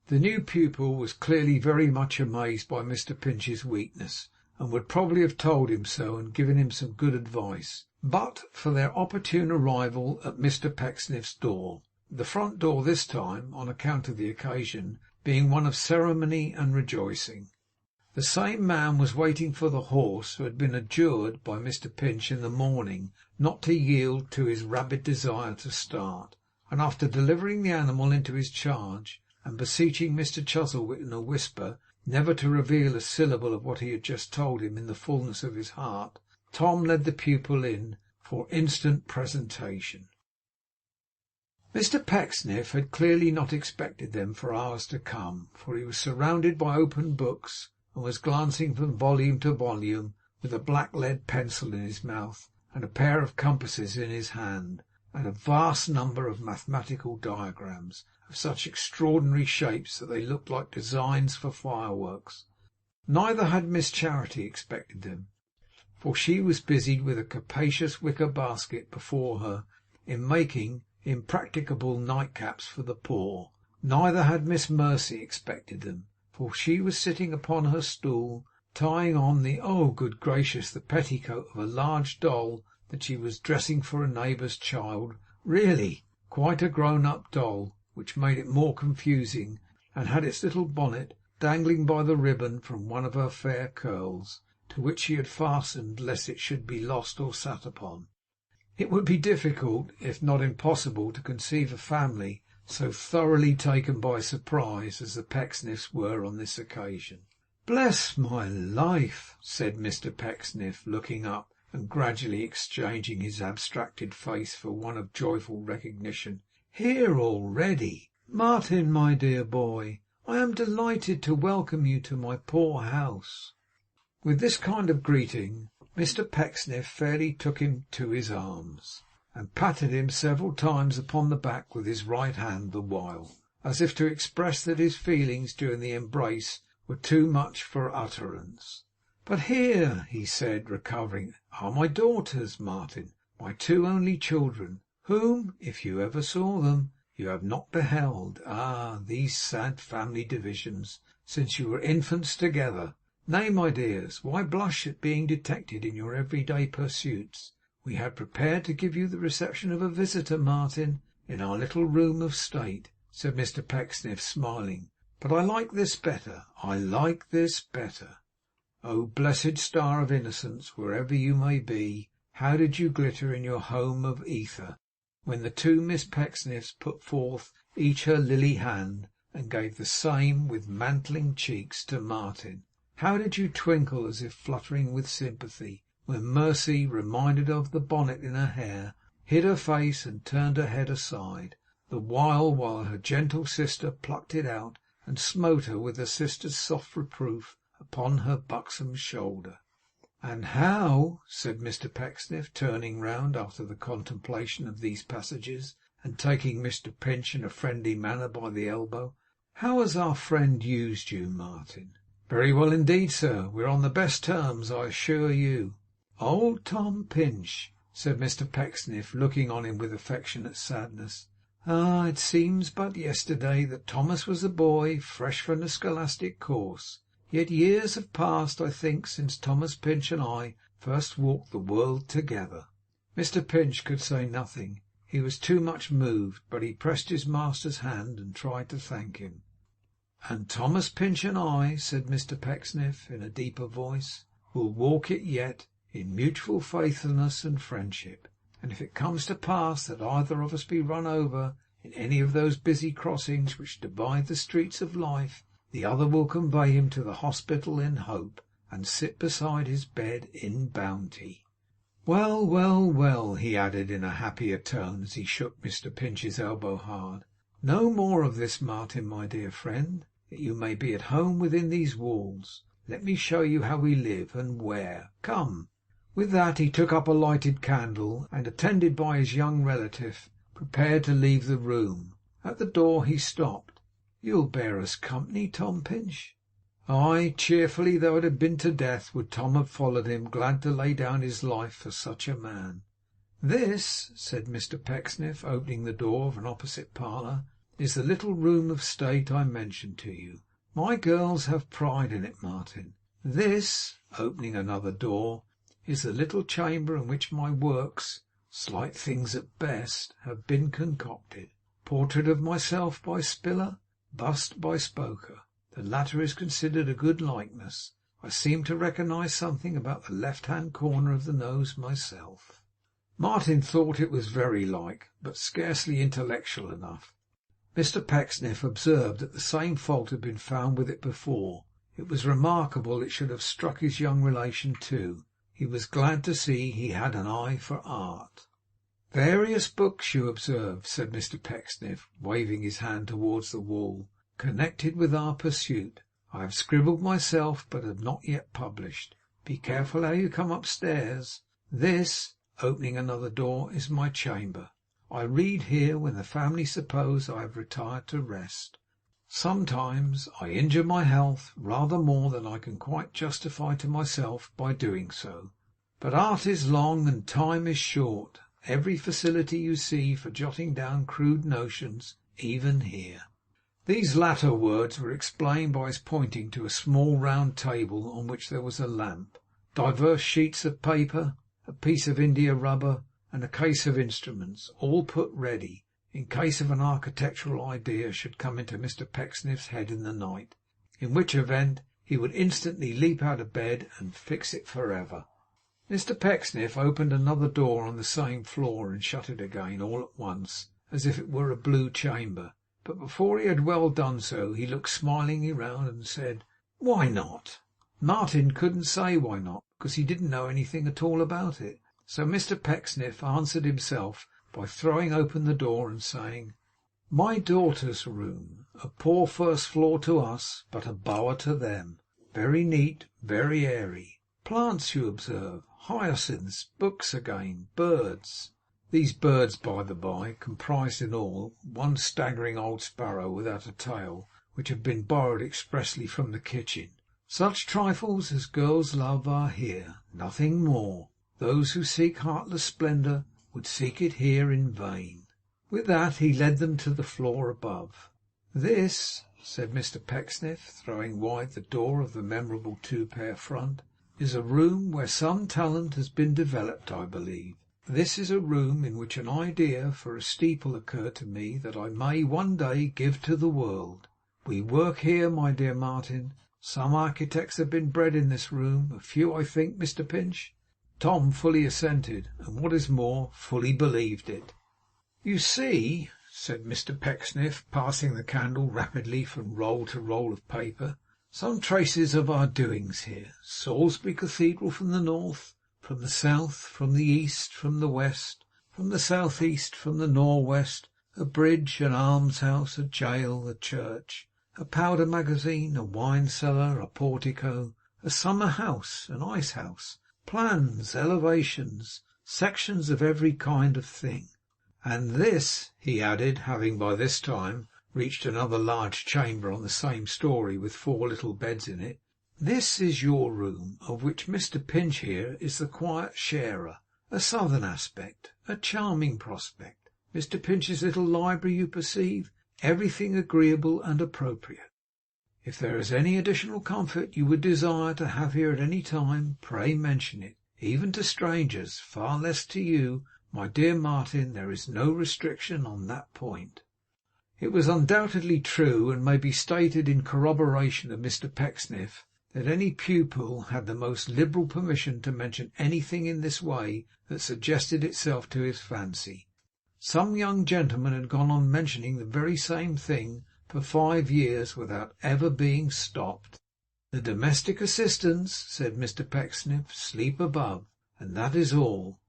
The new pupil was clearly very much amazed by Mr. Pinch's weakness, and would probably have told him so and given him some good advice, but for their opportune arrival at Mr. Pecksniff's door, the front door this time, on account of the occasion, being one of ceremony and rejoicing. The same man was waiting for the horse who had been adjured by Mr. Pinch in the morning not to yield to his rabid desire to start, and after delivering the animal into his charge, and beseeching Mr. Chuzzlewit in a whisper never to reveal a syllable of what he had just told him in the fullness of his heart, Tom led the pupil in for instant presentation. Mr. Pecksniff had clearly not expected them for hours to come, for he was surrounded by open books, and was glancing from volume to volume with a black lead pencil in his mouth and a pair of compasses in his hand, and a vast number of mathematical diagrams of such extraordinary shapes that they looked like designs for fireworks. Neither had Miss Charity expected them, for she was busied with a capacious wicker basket before her in making impracticable nightcaps for the poor. Neither had Miss Mercy expected them, for she was sitting upon her stool, tying on the good gracious, the petticoat of a large doll that she was dressing for a neighbour's child, really quite a grown-up doll, which made it more confusing, and had its little bonnet dangling by the ribbon from one of her fair curls, to which she had fastened lest it should be lost or sat upon. It would be difficult, if not impossible, to conceive a family so thoroughly taken by surprise as the Pecksniffs were on this occasion. "Bless my life," said Mr. Pecksniff, looking up and gradually exchanging his abstracted face for one of joyful recognition. "Here already! Martin, my dear boy, I am delighted to welcome you to my poor house." With this kind of greeting, Mr Pecksniff fairly took him to his arms, and patted him several times upon the back with his right hand the while, as if to express that his feelings during the embrace were too much for utterance. "But here," he said, recovering, "are my daughters, Martin, my two only children, whom, if you ever saw them, you have not beheld. Ah, these sad family divisions, since you were infants together! Nay, my dears, why blush at being detected in your everyday pursuits? We had prepared to give you the reception of a visitor, Martin, in our little room of state," said Mr Pecksniff, smiling. "But I like this better. I like this better. O blessed star of innocence, wherever you may be, how did you glitter in your home of ether, when the two Miss Pecksniffs put forth each her lily hand, and gave the same with mantling cheeks to Martin! How did you twinkle, as if fluttering with sympathy, when Mercy, reminded of the bonnet in her hair, hid her face and turned her head aside, the while her gentle sister plucked it out, and smote her with her sister's soft reproof upon her buxom shoulder? And how," said Mr Pecksniff, turning round after the contemplation of these passages, and taking Mr Pinch in a friendly manner by the elbow, "how has our friend used you, Martin?" "Very well indeed, sir. We're on the best terms, I assure you." "Old Tom Pinch," said Mr Pecksniff, looking on him with affectionate sadness. "Ah! It seems but yesterday that Thomas was a boy, fresh from the scholastic course. Yet years have passed, I think, since Thomas Pinch and I first walked the world together." Mr Pinch could say nothing. He was too much moved, but he pressed his master's hand and tried to thank him. "And Thomas Pinch and I," said Mr Pecksniff, in a deeper voice, "will walk it yet, in mutual faithfulness and friendship. And if it comes to pass that either of us be run over in any of those busy crossings which divide the streets of life, the other will convey him to the hospital in hope, and sit beside his bed in bounty. Well, well, well," he added in a happier tone, as he shook Mr Pinch's elbow hard. "No more of this, Martin, my dear friend, that you may be at home within these walls. Let me show you how we live, and where. Come." With that he took up a lighted candle, and, attended by his young relative, prepared to leave the room. At the door he stopped. "You'll bear us company, Tom Pinch?" Aye, cheerfully, though it had been to death, would Tom have followed him, glad to lay down his life for such a man. "This," said Mr Pecksniff, opening the door of an opposite parlour, "is the little room of state I mentioned to you. My girls have pride in it, Martin. This," opening another door, "is the little chamber in which my works, slight things at best, have been concocted. Portrait of myself by Spiller, bust by Spoker. The latter is considered a good likeness. I seem to recognise something about the left-hand corner of the nose myself." Martin thought it was very like, but scarcely intellectual enough. Mr Pecksniff observed that the same fault had been found with it before. It was remarkable it should have struck his young relation too. He was glad to see he had an eye for art. "Various books, you observe," said Mr Pecksniff, waving his hand towards the wall, "connected with our pursuit. I have scribbled myself, but have not yet published. Be careful how you come upstairs. This," opening another door, "is my chamber. I read here when the family suppose I have retired to rest. Sometimes I injure my health rather more than I can quite justify to myself by doing so. But art is long and time is short. Every facility you see for jotting down crude notions, even here." These latter words were explained by his pointing to a small round table on which there was a lamp, divers sheets of paper, a piece of india rubber, and a case of instruments, all put ready, in case of an architectural idea should come into Mr Pecksniff's head in the night, in which event he would instantly leap out of bed and fix it for ever. Mr Pecksniff opened another door on the same floor, and shut it again, all at once, as if it were a blue chamber. But before he had well done so, he looked smilingly round, and said, "Why not?" Martin couldn't say why not, because he didn't know anything at all about it. So Mr Pecksniff answered himself by throwing open the door and saying, "My daughter's room. A poor first floor to us, but a bower to them. Very neat, very airy. Plants, you observe. Hyacinths, books again, birds." These birds, by the by, comprised in all one staggering old sparrow without a tail, which had been borrowed expressly from the kitchen. Such trifles as girls love are here, nothing more. Those who seek heartless splendour would seek it here in vain. With that he led them to the floor above. "This," said Mr Pecksniff, throwing wide the door of the memorable two-pair front, "is a room where some talent has been developed, I believe. This is a room in which an idea for a steeple occurred to me that I may one day give to the world. We work here, my dear Martin. Some architects have been bred in this room. A few, I think, Mr Pinch?" Tom fully assented, and what is more, fully believed it. "You see," said Mr Pecksniff, passing the candle rapidly from roll to roll of paper, "some traces of our doings here. Salisbury Cathedral from the north, from the south, from the east, from the west, from the south east, from the nor'-west, a bridge, an almshouse, a jail, a church, a powder magazine, a wine cellar, a portico, a summer house, an ice house, plans, elevations, sections of every kind of thing. And this," he added, having by this time reached another large chamber on the same story with 4 little beds in it, "this is your room, of which Mr Pinch here is the quiet sharer. A southern aspect, a charming prospect. Mr Pinch's little library, you perceive. Everything agreeable and appropriate. If there is any additional comfort you would desire to have here at any time, pray mention it, even to strangers, far less to you. My dear Martin, there is no restriction on that point." It was undoubtedly true, and may be stated in corroboration of Mr Pecksniff, that any pupil had the most liberal permission to mention anything in this way that suggested itself to his fancy. Some young gentlemen had gone on mentioning the very same thing for 5 years without ever being stopped. "The domestic assistants," said Mr Pecksniff, "sleep above, and that is all."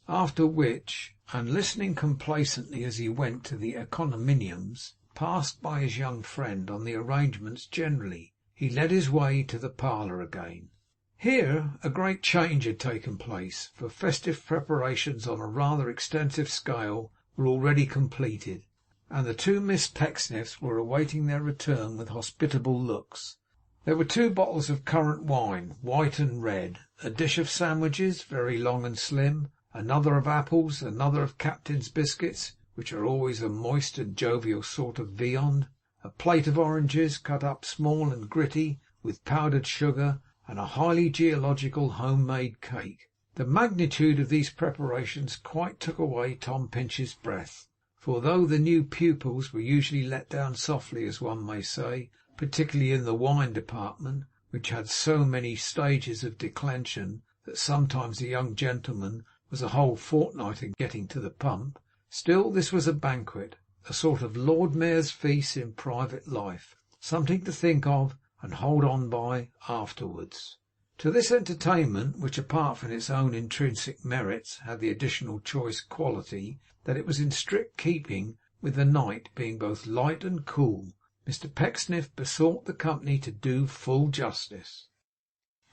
After which, and listening complacently as he went to the encomiums passed by his young friend on the arrangements generally, he led his way to the parlour again. Here a great change had taken place, for festive preparations on a rather extensive scale were already completed, and the two Miss Pecksniffs were awaiting their return with hospitable looks. There were 2 bottles of currant wine, white and red, a dish of sandwiches, very long and slim, another of apples, another of Captain's biscuits, which are always a moist and jovial sort of viand, a plate of oranges, cut up small and gritty, with powdered sugar, and a highly geological home-made cake. The magnitude of these preparations quite took away Tom Pinch's breath, for though the new pupils were usually let down softly, as one may say, particularly in the wine department, which had so many stages of declension that sometimes a young gentleman was a whole fortnight in getting to the pump, still this was a banquet, a sort of Lord Mayor's feast in private life, something to think of and hold on by afterwards. To this entertainment, which apart from its own intrinsic merits had the additional choice quality that it was in strict keeping with the night being both light and cool, Mr Pecksniff besought the company to do full justice.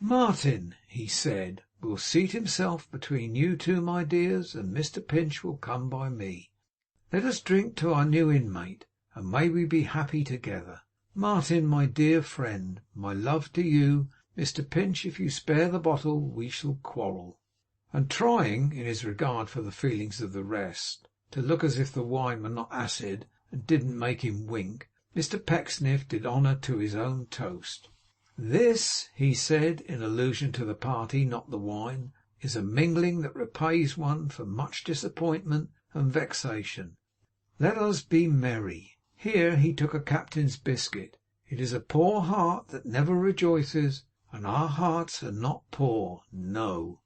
"Martin," he said, "will seat himself between you two, my dears, and Mr Pinch will come by me. Let us drink to our new inmate, and may we be happy together. Martin, my dear friend, my love to you. Mr Pinch, if you spare the bottle, we shall quarrel." And trying, in his regard for the feelings of the rest, to look as if the wine were not acid and didn't make him wink, Mr Pecksniff did honour to his own toast. "This," he said, in allusion to the party, not the wine, "is a mingling that repays one for much disappointment and vexation. Let us be merry." Here he took a Captain's biscuit. "It is a poor heart that never rejoices, and our hearts are not poor, no."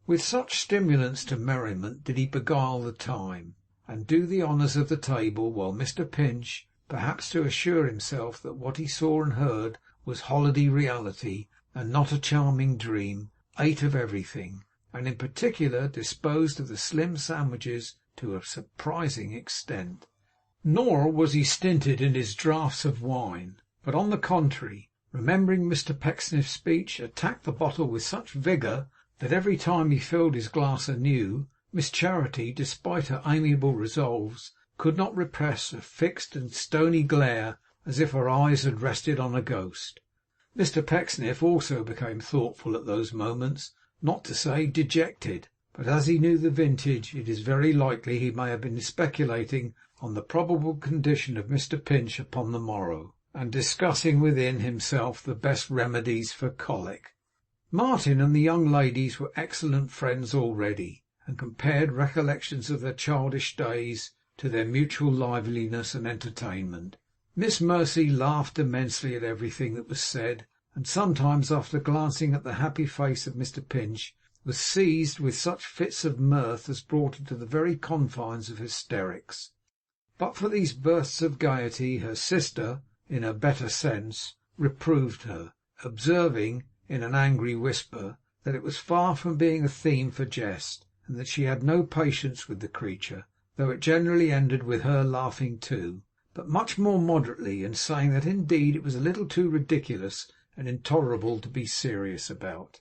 With such stimulants to merriment did he beguile the time, and do the honours of the table, while Mr Pinch, perhaps to assure himself that what he saw and heard was holiday reality, and not a charming dream, ate of everything, and in particular disposed of the slim sandwiches to a surprising extent. Nor was he stinted in his draughts of wine, but on the contrary, remembering Mr Pecksniff's speech, attacked the bottle with such vigour that every time he filled his glass anew, Miss Charity, despite her amiable resolves, could not repress a fixed and stony glare, as if her eyes had rested on a ghost. Mr Pecksniff also became thoughtful at those moments, not to say dejected; but as he knew the vintage, it is very likely he may have been speculating on the probable condition of Mr Pinch upon the morrow, and discussing within himself the best remedies for colic. Martin and the young ladies were excellent friends already, and compared recollections of their childish days to their mutual liveliness and entertainment. Miss Mercy laughed immensely at everything that was said, and sometimes, after glancing at the happy face of Mr Pinch, was seized with such fits of mirth as brought her to the very confines of hysterics. But for these bursts of gaiety, her sister, in her better sense, reproved her, observing, in an angry whisper, that it was far from being a theme for jest, and that she had no patience with the creature, though it generally ended with her laughing too, but much more moderately, and saying that indeed it was a little too ridiculous and intolerable to be serious about.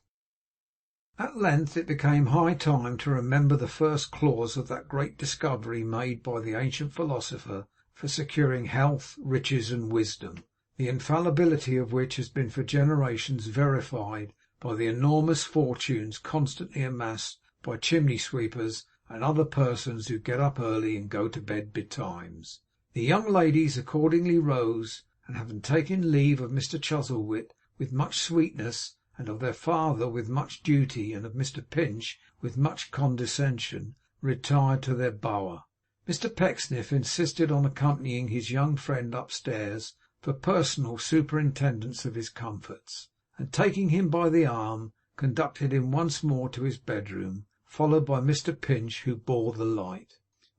At length it became high time to remember the first clause of that great discovery made by the ancient philosopher for securing health, riches, and wisdom, the infallibility of which has been for generations verified by the enormous fortunes constantly amassed by chimney sweepers and other persons who get up early and go to bed betimes. The young ladies accordingly rose, and having taken leave of Mr Chuzzlewit with much sweetness, and of their father with much duty, and of Mr Pinch with much condescension, retired to their bower. Mr Pecksniff insisted on accompanying his young friend upstairs for personal superintendence of his comforts, and taking him by the arm, conducted him once more to his bedroom, followed by Mr Pinch, who bore the light.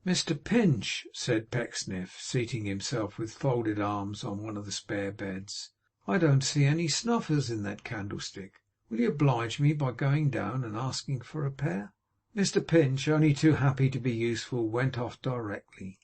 'Mr Pinch,' said Pecksniff, seating himself with folded arms on one of the spare beds, 'I don't see any snuffers in that candlestick. Will you oblige me by going down and asking for a pair?' Mr Pinch, only too happy to be useful, went off directly.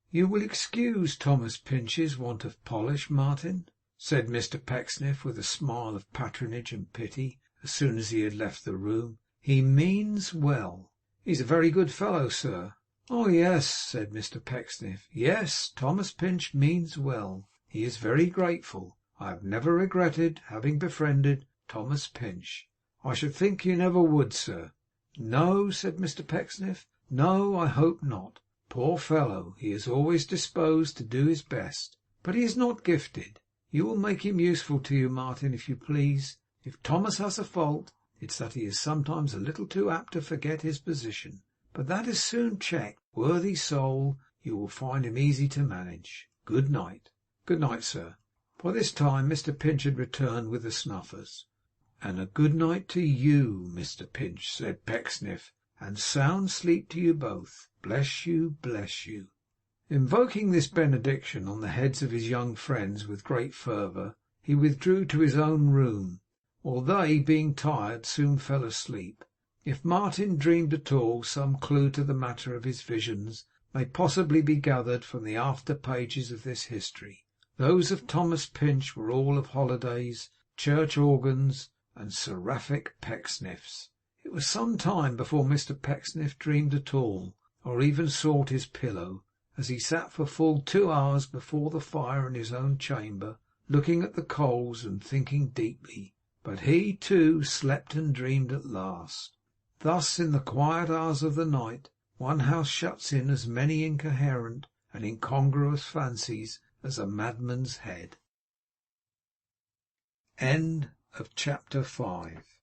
'You will excuse Thomas Pinch's want of polish, Martin,' said Mr Pecksniff, with a smile of patronage and pity, as soon as he had left the room. 'He means well.' 'He's a very good fellow, sir.' 'Oh yes,' said Mr Pecksniff. 'Yes, Thomas Pinch means well. He is very grateful. I have never regretted having befriended Thomas Pinch.' 'I should think you never would, sir.' 'No,' said Mr Pecksniff. 'No, I hope not. Poor fellow, he is always disposed to do his best, but he is not gifted. You will make him useful to you, Martin, if you please. If Thomas has a fault, it's that he is sometimes a little too apt to forget his position. But that is soon checked. Worthy soul, you will find him easy to manage. Good night.' 'Good night, sir.' By this time Mr Pinch had returned with the snuffers. 'And a good night to you, Mr Pinch,' said Pecksniff, 'and sound sleep to you both. Bless you, bless you.' Invoking this benediction on the heads of his young friends with great fervour, he withdrew to his own room, while they, being tired, soon fell asleep. If Martin dreamed at all, some clue to the matter of his visions may possibly be gathered from the after pages of this history. Those of Thomas Pinch were all of holidays, church organs, and seraphic Pecksniffs. It was some time before Mr Pecksniff dreamed at all, or even sought his pillow, as he sat for full 2 hours before the fire in his own chamber, looking at the coals and thinking deeply. But he, too, slept and dreamed at last. Thus, in the quiet hours of the night, one house shuts in as many incoherent and incongruous fancies as a madman's head. End of chapter 5.